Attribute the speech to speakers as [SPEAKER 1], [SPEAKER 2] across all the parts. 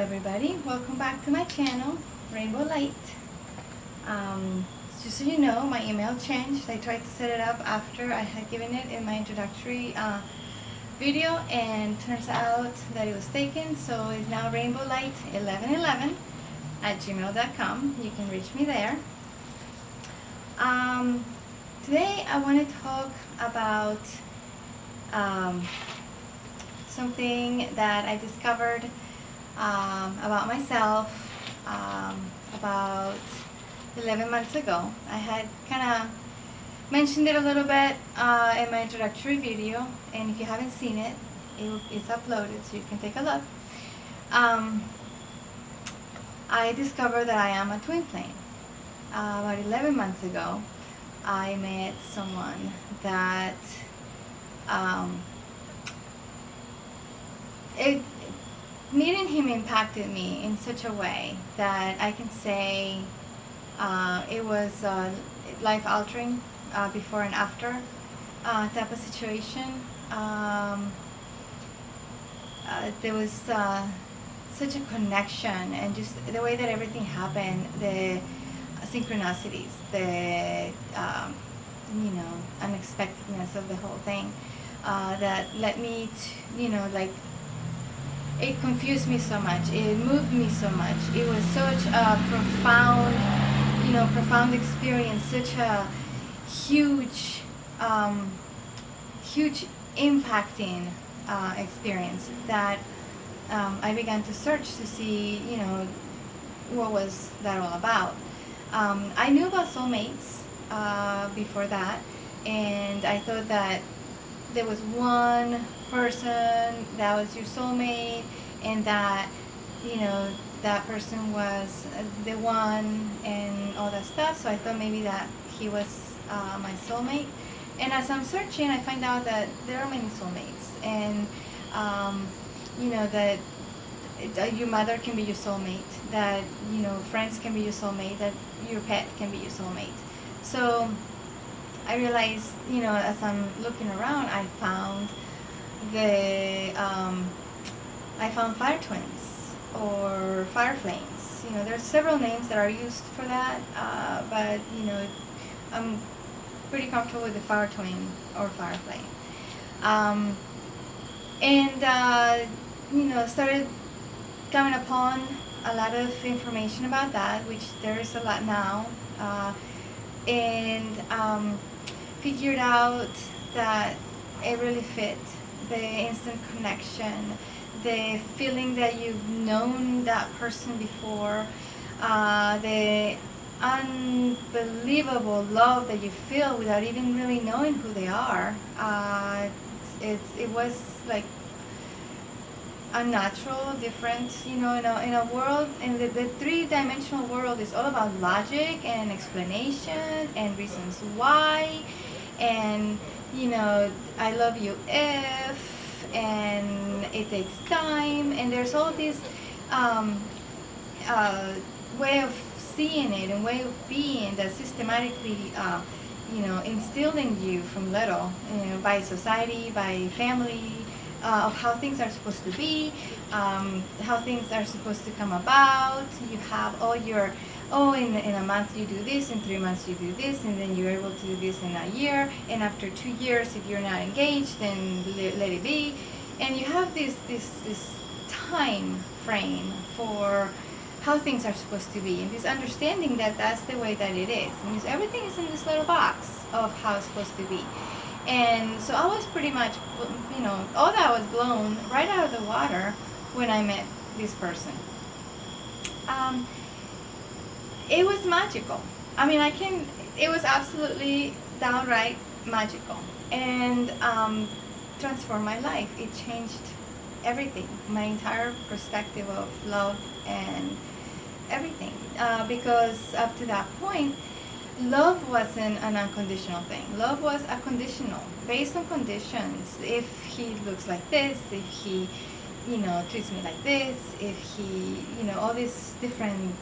[SPEAKER 1] everybody, welcome back to my channel, Rainbow Light. Just so you know, my email changed. I tried to set it up after I had given it in my introductory video, and turns out that it was taken, so it's now rainbowlight1111 at gmail.com. You can reach me there. Today I want to talk about something that I discovered about myself about 11 months ago. I had kind of mentioned it a little bit in my introductory video, and if you haven't seen it, it's uploaded so you can take a look. I discovered that I am a twin flame. About 11 months ago, I met someone that meeting him impacted me in such a way that I can say it was life-altering, before and after type of situation. There was such a connection, and just the way that everything happened, the synchronicities, the unexpectedness of the whole thing, that led me to, it confused me so much, it moved me so much. It was such a profound experience, such a huge impacting experience that I began to search to see, what was that all about. I knew about soulmates before that, and I thought that there was one person that was your soulmate, and that that person was the one and all that stuff. So I thought maybe that he was my soulmate. And as I'm searching, I find out that there are many soulmates, and that your mother can be your soulmate, that friends can be your soulmate, that your pet can be your soulmate. So I realized, as I'm looking around, I found fire twins or fire flames. There's several names that are used for that, but I'm pretty comfortable with the fire twin or fire flame. Started coming upon a lot of information about that, which there is a lot now, and figured out that it really fit. The instant connection, the feeling that you've known that person before, the unbelievable love that you feel without even really knowing who they are. It was like unnatural, different, in a world, and the three-dimensional world is all about logic and explanation and reasons why, and I love you if, and it takes time, and there's all this way of seeing it and way of being that systematically instilled in you from little, by society, by family, of how things are supposed to be, how things are supposed to come about. You have all your, in a month you do this, in 3 months you do this, and then you're able to do this in a year, and after 2 years, if you're not engaged, then let it be. And you have this time frame for how things are supposed to be, and this understanding that that's the way that it is. And everything is in this little box of how it's supposed to be. And so I was pretty much, all that was blown right out of the water when I met this person. It was magical. It was absolutely downright magical, and transformed my life. It changed everything, my entire perspective of love and everything, because up to that point, love wasn't an unconditional thing. Love was a conditional, based on conditions. If he looks like this, if he treats me like this, if he all these different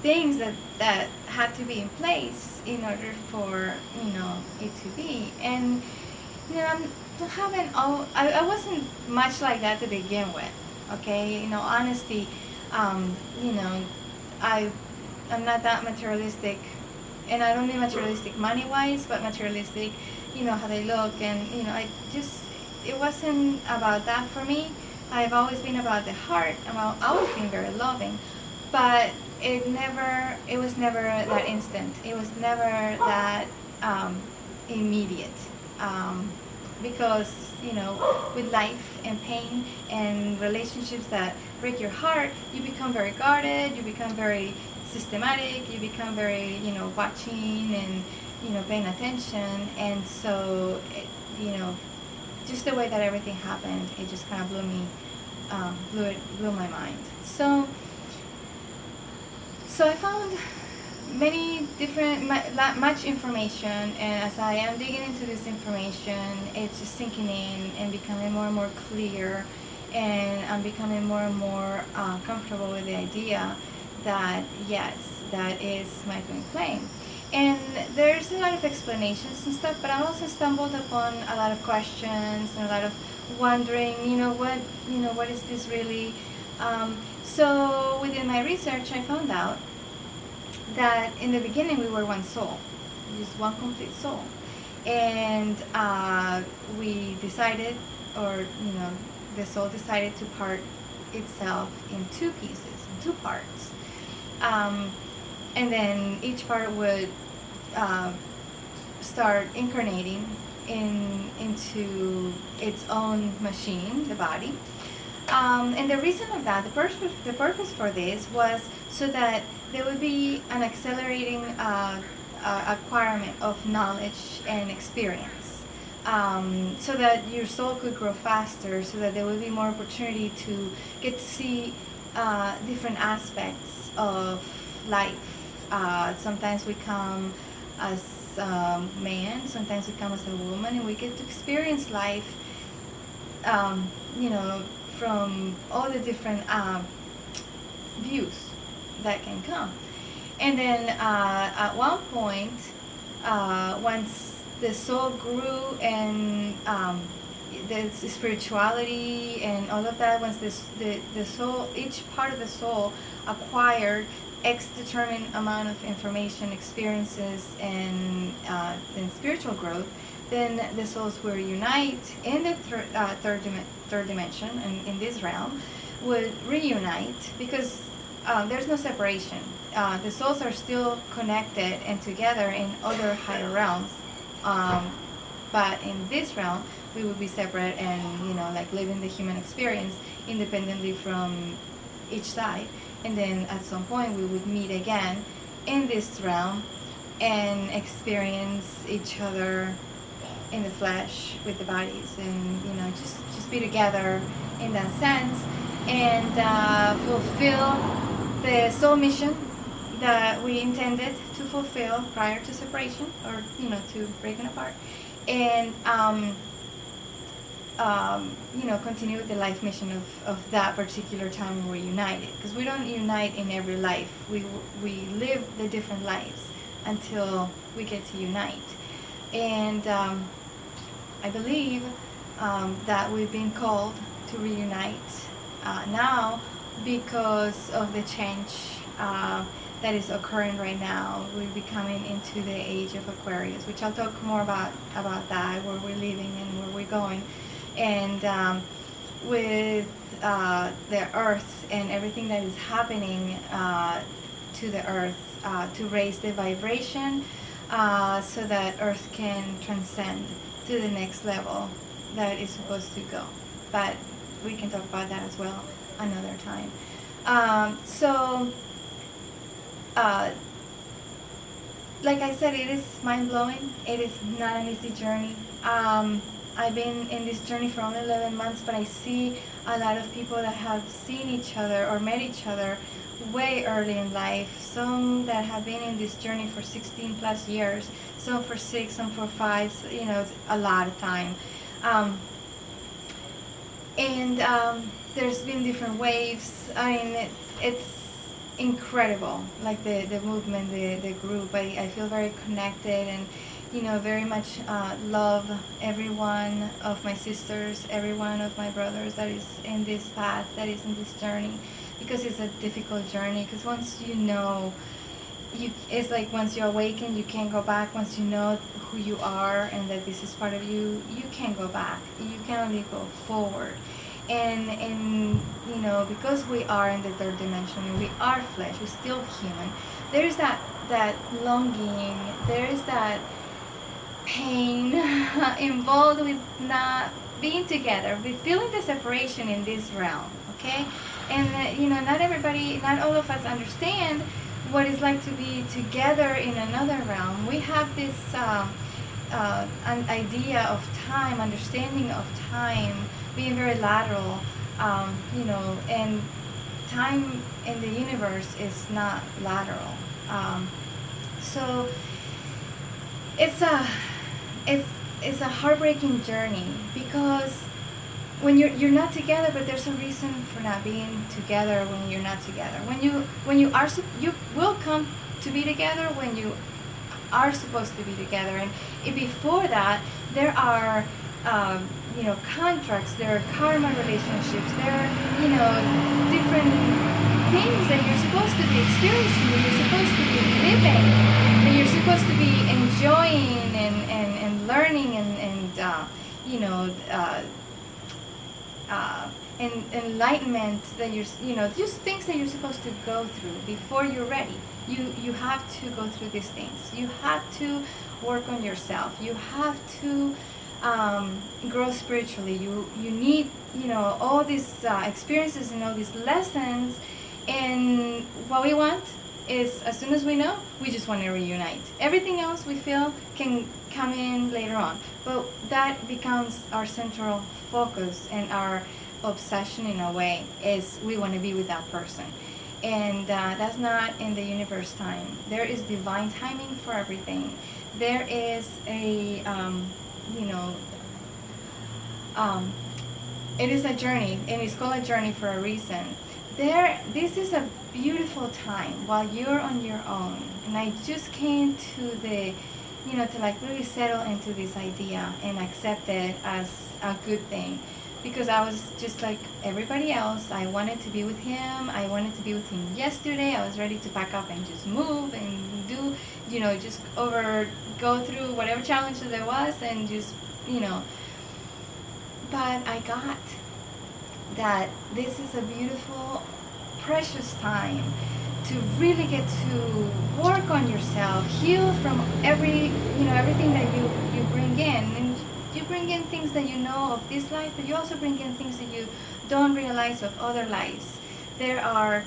[SPEAKER 1] things that had to be in place in order for it to be. And I wasn't much like that to begin with. Okay, honesty. You know, I I'm not that materialistic, and I don't mean materialistic money wise, but materialistic, how they look, and I just it wasn't about that for me. I've always been about the heart. I've always been very loving, but it was never that instant. It was never that immediate. Um, because with life and pain and relationships that break your heart, you become very guarded, you become very systematic, you become very watching and paying attention. And so just the way that everything happened, it just kind of blew my mind. So I found many different much information, and as I am digging into this information, it's just sinking in and becoming more and more clear, and I'm becoming more and more comfortable with the idea that yes, that is my twin flame. And there's a lot of explanations and stuff, but I also stumbled upon a lot of questions and a lot of wondering, what is this really. So within my research, I found out that in the beginning we were one soul, just one complete soul, and we decided, or the soul decided to part itself in two pieces, in two parts, and then each part would start incarnating into its own machine, the body. And the reason of that, the purpose for this was so that there would be an accelerating acquirement of knowledge and experience, so that your soul could grow faster, so that there would be more opportunity to get to see different aspects of life. Sometimes we come as a man, sometimes we come as a woman, and we get to experience life, from all the different views that can come. And then at one point, once the soul grew and the spirituality and all of that, once the soul, each part of the soul acquired X determined amount of information, experiences, and spiritual growth, then the souls will unite in the third dimension, and in this realm would reunite, because there's no separation. The souls are still connected and together in other higher realms, but in this realm we would be separate and like living the human experience independently from each side. And then at some point we would meet again in this realm and experience each other in the flesh with the bodies, and just be together in that sense, and fulfill the soul mission that we intended to fulfill prior to separation, or to breaking apart, and continue with the life mission of that particular time when we're united, because we don't unite in every life. We live the different lives until we get to unite. And I believe that we've been called to reunite now, because of the change that is occurring right now. We're becoming into the age of Aquarius, which I'll talk more about that, where we're living and where we're going. And with the earth and everything that is happening to the earth, to raise the vibration, so that earth can transcend to the next level that it's supposed to go. But we can talk about that as well another time. Like I said, it is mind-blowing. It is not an easy journey. I've been in this journey for only 11 months, but I see a lot of people that have seen each other or met each other way early in life. Some that have been in this journey for 16 plus years, some for 6, some for 5, a lot of time. There's been different waves. I mean, it's incredible, like the movement, the group. I feel very connected, and very much love every one of my sisters, every one of my brothers that is in this path, that is in this journey, because it's a difficult journey. Because once you know, it's like once you awaken, you can't go back. Once you know who you are and that this is part of you, you can't go back. You can only go forward. And because we are in the third dimension and we are flesh, we're still human. There is that longing. There is that pain involved with not being together, with feeling the separation in this realm. Okay, and not all of us understand what it's like to be together in another realm. We have this an idea of time, understanding of time being very lateral, and time in the universe is not lateral. So it's a heartbreaking journey, because when you're not together, but there's a reason for not being together when you're not together. You will come to be together when you are supposed to be together, and before that there are contracts, there are karma relationships, there are different things that you're supposed to be experiencing, that you're supposed to be living, that you're supposed to be enjoying and learning and enlightenment, that just things that you're supposed to go through before you're ready. You have to go through these things. You have to work on yourself. You have to grow spiritually. You need all these experiences and all these lessons. And what we want is, as soon as we know, we just want to reunite. Everything else we feel can come in later on, but that becomes our central focus and our obsession in a way, is we want to be with that person. And that's not in the universe time. There is divine timing for everything. There is a it is a journey, and it's called a journey for a reason. This is a beautiful time while you're on your own. And I just came to the to like really settle into this idea and accept it as a good thing, because I was just like everybody else. I wanted to be with him. I wanted to be with him yesterday. I was ready to pack up and just move and do, just go through whatever challenge that there was, and just, but I got that this is a beautiful, precious time to really get to work on yourself, heal from everything that you bring in. And you bring in things that you know of this life, but you also bring in things that you don't realize of other lives. There are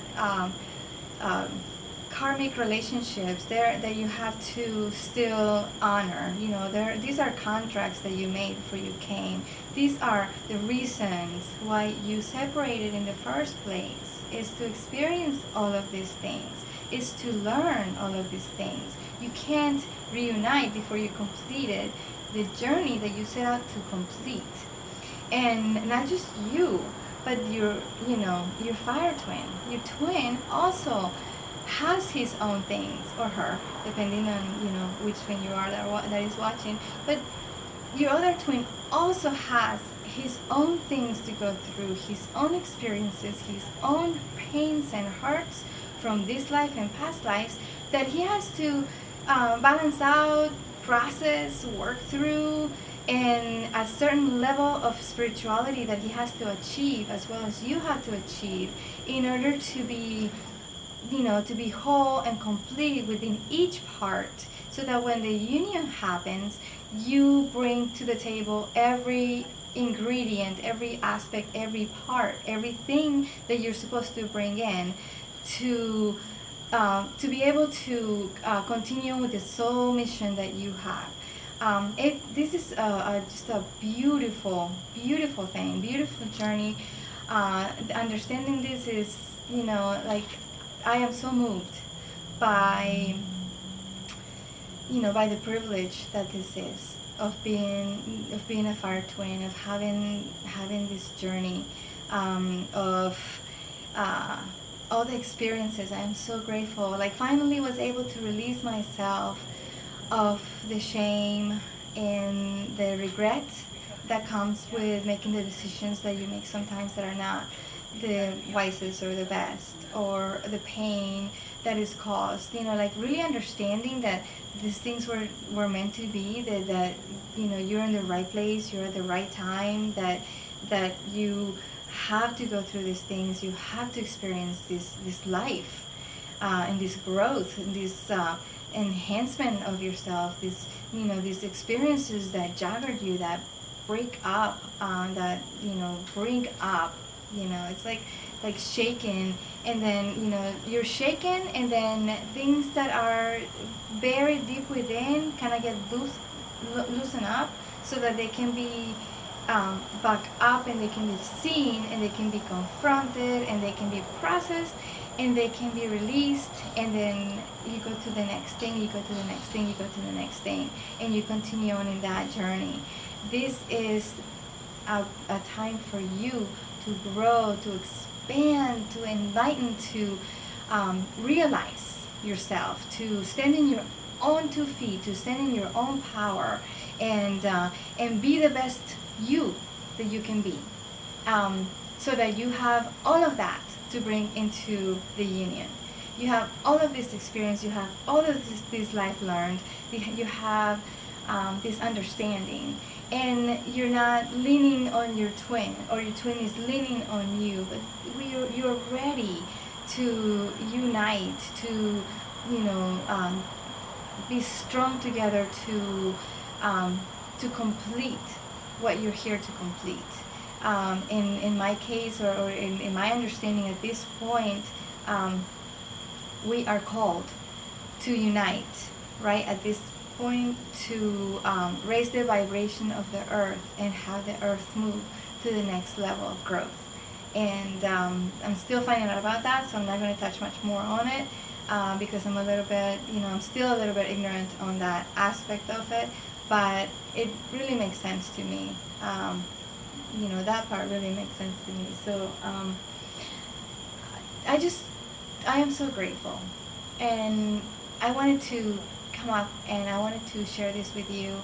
[SPEAKER 1] karmic relationships there that you have to still honor. These are contracts that you made before you came. These are the reasons why you separated in the first place, is to experience all of these things, is to learn all of these things. You can't reunite before you completed the journey that you set out to complete. And not just you, but your fire twin. Your twin also has his own things, or her, depending on which twin you are that is watching. But your other twin also has his own things to go through, his own experiences, his own pains and hurts from this life and past lives that he has to balance out, process, work through, and a certain level of spirituality that he has to achieve, as well as you have to achieve, in order to be whole and complete within each part, so that when the union happens, you bring to the table every ingredient, every aspect, every part, everything that you're supposed to bring in to be able to continue with the soul mission that you have. This is just a beautiful, beautiful thing, beautiful journey. Understanding this is, I am so moved by the privilege that this is, of being a fire twin, of having this journey, of all the experiences. I am so grateful. Finally was able to release myself of the shame and the regret that comes with making the decisions that you make sometimes that are not the wisest or the best, or the pain that is caused, like really understanding that these things were meant to be, that you're in the right place, you're at the right time, that you have to go through these things, you have to experience this life, and this growth, and this enhancement of yourself, these experiences that jagger you, that break up, that bring up, it's like shaken, and then you're shaken, and then things that are buried deep within kind of get loosen up, so that they can be back up, and they can be seen, and they can be confronted, and they can be processed, and they can be released, and then you go to the next thing, you go to the next thing, you go to the next thing, and you continue on in that journey. This is a time for you to grow, to expand, to enlighten, to realize yourself, to stand in your own 2 feet, to stand in your own power, and be the best you that you can be, so that you have all of that to bring into the union. You have all of this experience, you have all of this life learned, you have this understanding, and you're not leaning on your twin, or your twin is leaning on you, but you're ready to unite, to be strong together, to complete what you're here to complete. In my case, or in my understanding at this point, we are called to unite, right, at this point, to raise the vibration of the earth and have the earth move to the next level of growth. And I'm still finding out about that, so I'm not going to touch much more on it, because I'm a little bit, I'm still a little bit ignorant on that aspect of it, but it really makes sense to me. That part really makes sense to me. So I am so grateful, and I wanted to come up and I wanted to share this with you,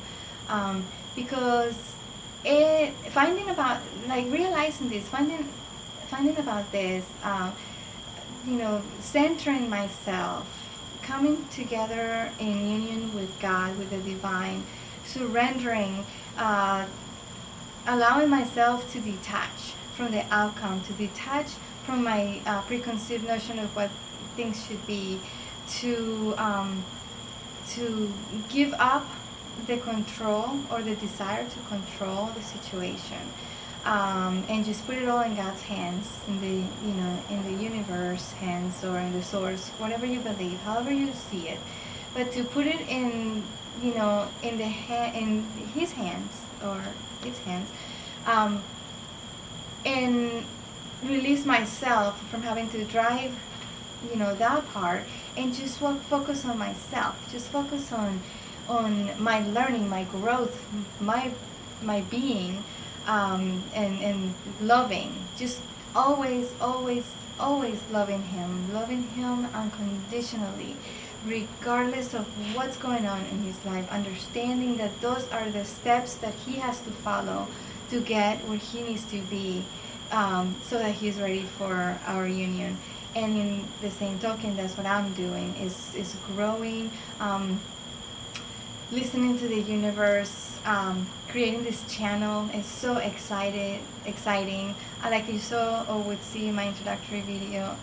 [SPEAKER 1] because finding about this, centering myself, coming together in union with God, with the divine, surrendering, allowing myself to detach from the outcome, to detach from my preconceived notion of what things should be, to give up the control, or the desire to control the situation, and just put it all in God's hands, in the universe hands, or in the source, whatever you believe, however you see it, but to put it in His hands, or its hands, and release myself from having to drive that part, and just focus on myself, just focus on my learning, my growth, my being, and loving, just always loving him unconditionally, regardless of what's going on in his life, understanding that those are the steps that he has to follow to get where he needs to be, so that he's ready for our union. And in the same token, that's what I'm doing, is growing, listening to the universe, creating this channel is so exciting. Like you saw or would see in my introductory video,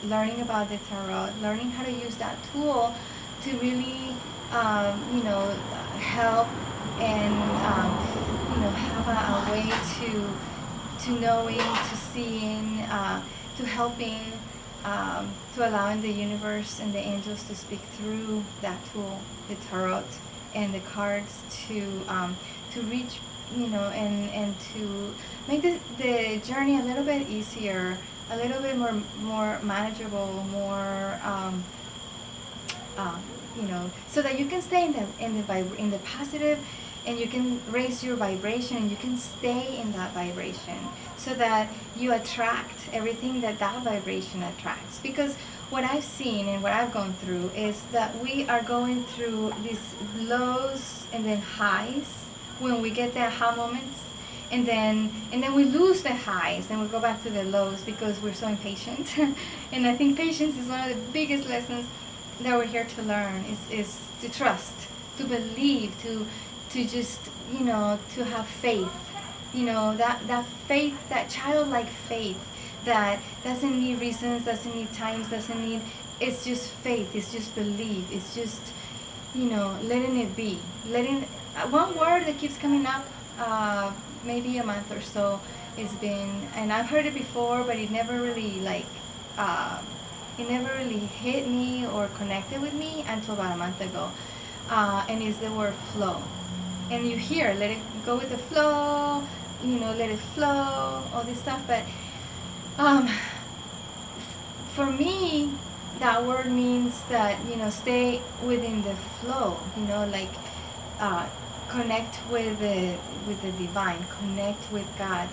[SPEAKER 1] learning about the tarot, learning how to use that tool to really, help, and have a way to knowing, to seeing, to helping, to allowing the universe and the angels to speak through that tool, the tarot and the cards, to reach, and to make the journey a little bit easier, a little bit more manageable, more so that you can stay in the positive, and you can raise your vibration, and you can stay in that vibration, so that you attract everything that vibration attracts. Because what I've seen and what I've gone through is that we are going through these lows and then highs when we get the aha moments, and then we lose the highs and we go back to the lows because we're so impatient. And I think patience is one of the biggest lessons that we're here to learn, is to trust, to believe, to just, to have faith, that faith, that childlike faith that doesn't need reasons, doesn't need times, doesn't need, it's just faith, it's just belief, it's just, letting it be. One word that keeps coming up, maybe a month or so, it's been, and I've heard it before, but it never really hit me or connected with me until about a month ago. And it's the word flow. And you hear, let it go with the flow, let it flow, all this stuff. But for me, that word means that, stay within the flow, connect with the divine, connect with God,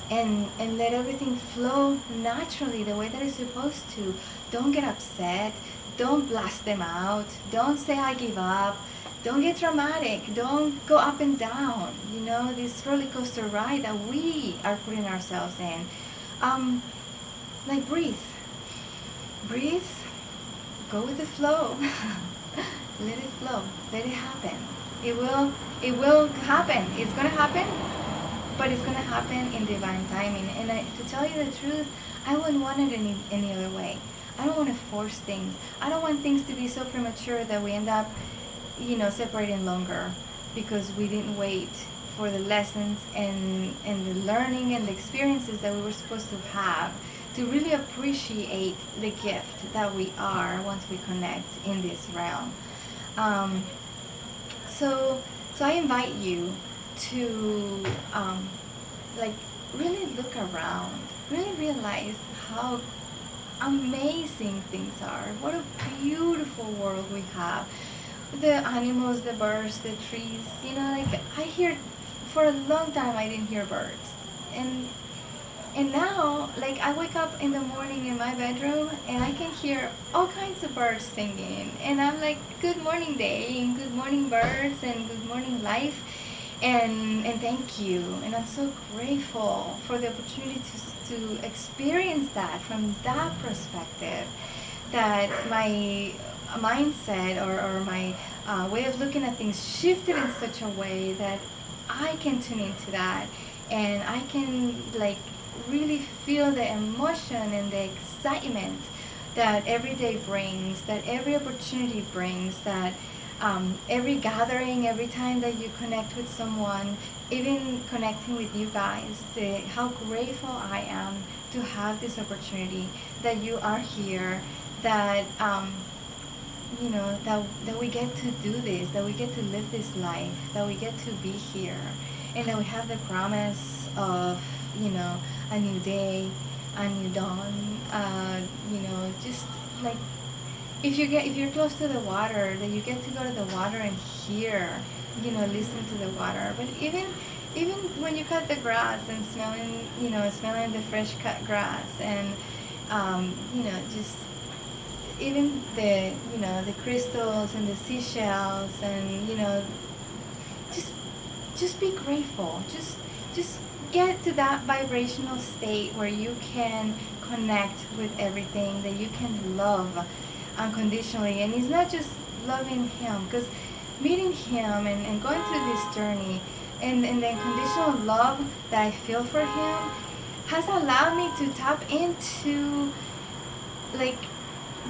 [SPEAKER 1] and let everything flow naturally the way that it's supposed to. Don't get upset. Don't blast them out. Don't say I give up. Don't get dramatic. Don't go up and down. This roller coaster ride that we are putting ourselves in. Breathe. Breathe. Go with the flow. Let it flow. Let it happen. It will happen. It's gonna happen, but it's gonna happen in divine timing. And to tell you the truth, I wouldn't want it any other way. I don't want to force things. I don't want things to be so premature that we end up, separating longer because we didn't wait for the lessons and the learning and the experiences that we were supposed to have to really appreciate the gift that we are once we connect in this realm. So I invite you to really look around, really realize how amazing things are. What a beautiful world we have. The animals, the birds, the trees, I hear, for a long time I didn't hear birds. And now, I wake up in the morning in my bedroom and I can hear all kinds of birds singing. And I'm like, good morning day, and good morning birds, and good morning life. And thank you. And I'm so grateful for the opportunity to experience that from that perspective, that my mindset or my way of looking at things shifted in such a way that I can tune into that, and I can really feel the emotion and the excitement that every day brings, that every opportunity brings, that every gathering, every time that you connect with someone, even connecting with you guys, how grateful I am to have this opportunity, that you are here, that that we get to do this, that we get to live this life, that we get to be here, and that we have the promise of a new day, a new dawn. Just if you're close to the water, that you get to go to the water and hear, listen to the water. But even when you cut the grass and smelling the fresh cut grass, and just even the crystals and the seashells, and just be grateful. Just get to that vibrational state where you can connect with everything, that you can love unconditionally. And it's not just loving him, because meeting him and going through this journey and the unconditional love that I feel for him has allowed me to tap into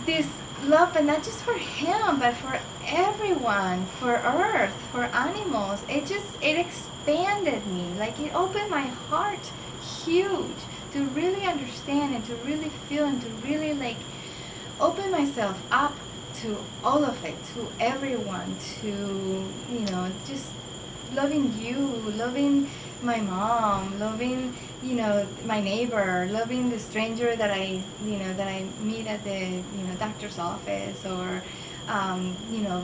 [SPEAKER 1] this love, but not just for him, but for everyone, for earth, for animals. It expanded me, it opened my heart huge to really understand and to really feel and to really open myself up to all of it, to everyone, to just loving you, loving my mom, loving my neighbor, loving the stranger that I meet at the doctor's office, or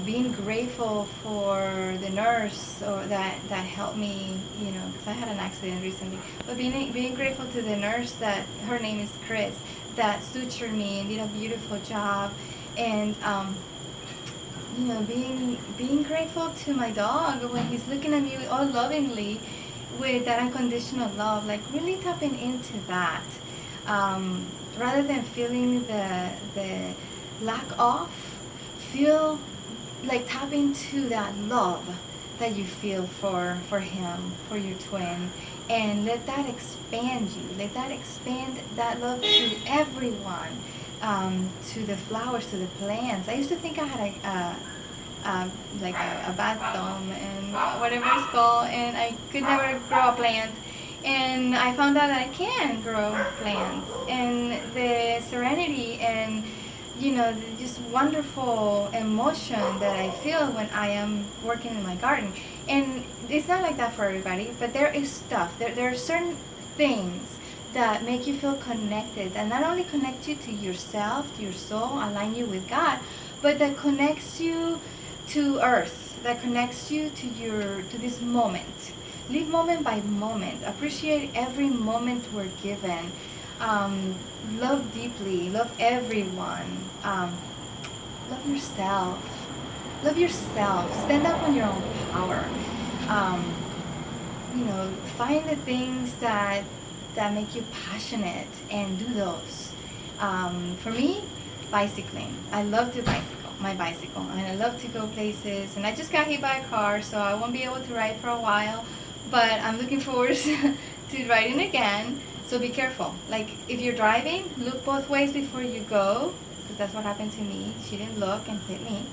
[SPEAKER 1] being grateful for the nurse or that helped me, because I had an accident recently. But being grateful to the nurse, that her name is Chris, that sutured me and did a beautiful job. And being grateful to my dog when he's looking at me all lovingly with that unconditional love, like really tapping into that, rather than feeling the lack of, feel like tap into that love that you feel for him, for your twin, and let that expand you. Let that expand that love to everyone, to the flowers, to the plants. I used to think I had a bad thumb and whatever it's called, and I could never grow a plant. And I found out that I can grow plants, and the serenity and just wonderful emotion that I feel when I am working in my garden. And it's not like that for everybody, but there is stuff. There are certain things that make you feel connected, and not only connect you to yourself, to your soul, align you with God, but that connects you to earth, that connects you to this moment. Live moment by moment. Appreciate every moment we're given. Love deeply. Love everyone. Love yourself. Love yourself. Stand up on your own power. Find the things that make you passionate and do those. For me, bicycling. I love to my bicycle, and I love to go places. And I just got hit by a car, so I won't be able to ride for a while. But I'm looking forward to riding again. So be careful. Like if you're driving, look both ways before you go, because that's what happened to me. She didn't look and hit me.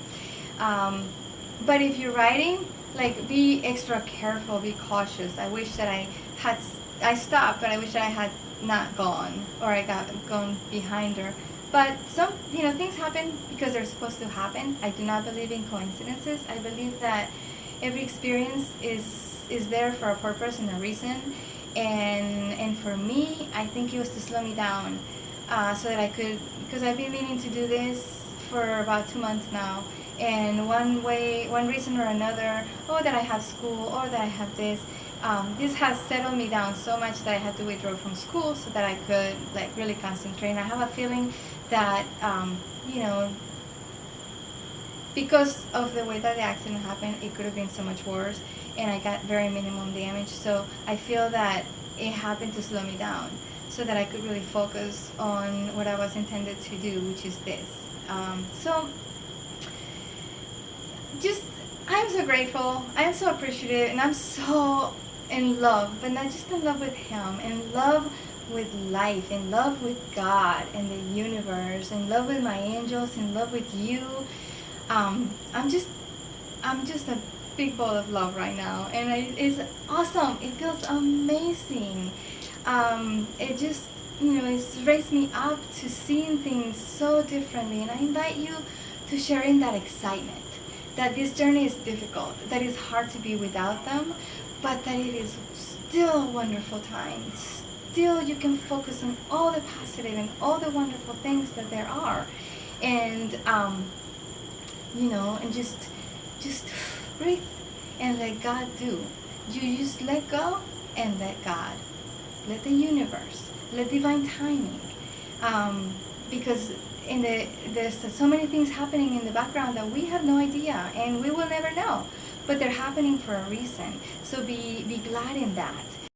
[SPEAKER 1] But if you're riding, like be extra careful, be cautious. I wish that I stopped, but I wish that I had not gone, or I got gone behind her. But some things happen because they're supposed to happen. I do not believe in coincidences. I believe that every experience is there for a purpose and a reason. And for me, I think it was to slow me down, so that I could, because I've been meaning to do this for about 2 months now. And one reason or another, or that I have school, or that I have this has settled me down so much that I had to withdraw from school so that I could like really concentrate. And I have a feeling that, because of the way that the accident happened, it could have been so much worse, and I got very minimum damage. So I feel that it happened to slow me down so that I could really focus on what I was intended to do, which is this. I'm so grateful, I'm so appreciative, and I'm so in love, but not just in love with him, in love with life, in love with God and the universe, in love with my angels, in love with you. I'm just a big ball of love right now, and it's awesome. It feels amazing. It just it's raised me up to seeing things so differently, and I invite you to share in that excitement, that this journey is difficult, that it's hard to be without them, but that it is still a wonderful time. Still you can focus on all the positive and all the wonderful things that there are, and and just breathe and let God do. You just let go and let God, let the universe, let divine timing, because there's so many things happening in the background that we have no idea, and we will never know, but they're happening for a reason. So be glad in that.